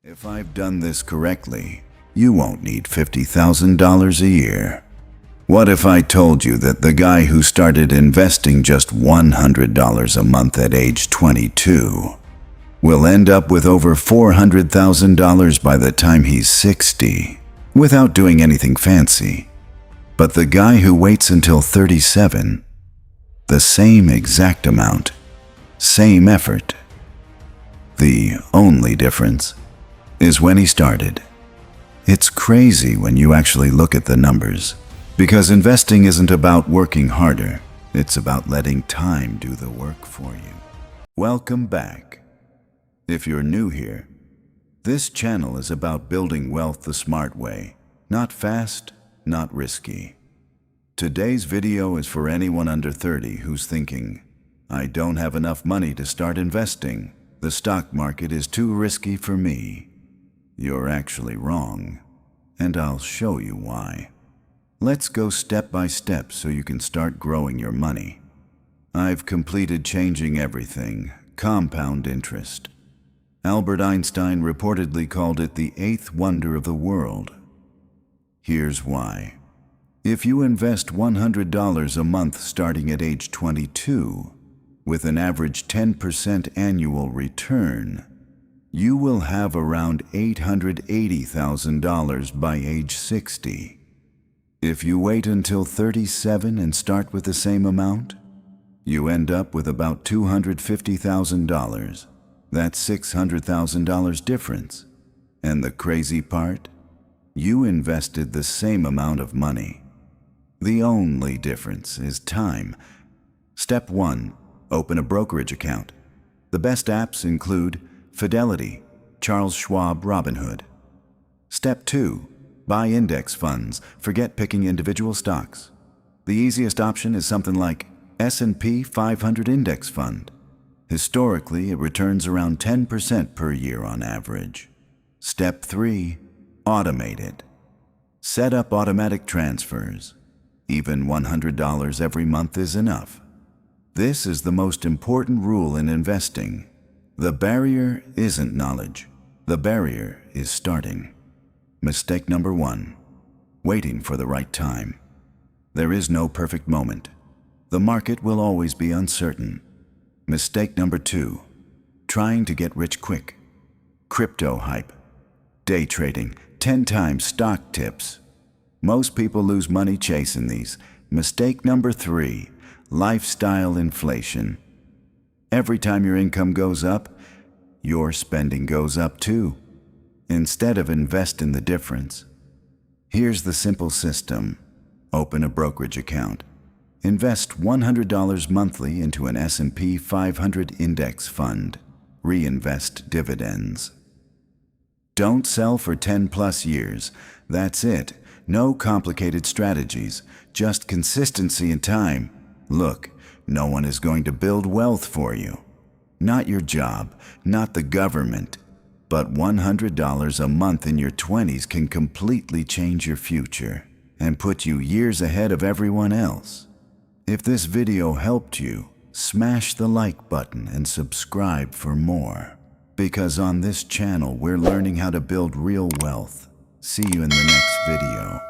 If I've done this correctly, you won't need $50,000 a year. What if I told you that the guy who started investing just $100 a month at age 22 will end up with over $400,000 by the time he's 60, without doing anything fancy? But the guy who waits until 37, the same exact amount, same effort. The only difference is when he started. It's crazy when you actually look at the numbers, because investing isn't about working harder, it's about letting time do the work for you. Welcome back. If you're new here, this channel is about building wealth the smart way, not fast, not risky. Today's video is for anyone under 30 who's thinking, I don't have enough money to start investing. The stock market is too risky for me. You're actually wrong, and I'll show you why. Let's go step by step so you can start growing your money. I've completed changing everything, compound interest. Albert Einstein reportedly called it the eighth wonder of the world. Here's why. If you invest $100 a month starting at age 22, with an average 10% annual return, you will have around $880,000 by age 60. If you wait until 37 and start with the same amount, you end up with about $250,000. That's $600,000 difference. And the crazy part? You invested the same amount of money. The only difference is time. Step 1. Open a brokerage account. The best apps include Fidelity, Charles Schwab, Robinhood. Step 2. Buy index funds. Forget picking individual stocks. The easiest option is something like S&P 500 Index Fund. Historically, it returns around 10% per year on average. Step 3. Automate it. Set up automatic transfers. Even $100 every month is enough. This is the most important rule in investing. The barrier isn't knowledge. The barrier is starting. Mistake number 1. Waiting for the right time. There is no perfect moment. The market will always be uncertain. Mistake number 2. Trying to get rich quick. Crypto hype. Day trading. 10 times stock tips. Most people lose money chasing these. Mistake number 3. Lifestyle inflation. Every time your income goes up, your spending goes up too. Instead of invest in the difference. Here's the simple system. Open a brokerage account. Invest $100 monthly into an S&P 500 index fund. Reinvest dividends. Don't sell for 10+ years. That's it. No complicated strategies, just consistency and time. Look, no one is going to build wealth for you. Not your job, not the government. But $100 a month in your 20s can completely change your future and put you years ahead of everyone else. If this video helped you, smash the like button and subscribe for more. Because on this channel, we're learning how to build real wealth. See you in the next video.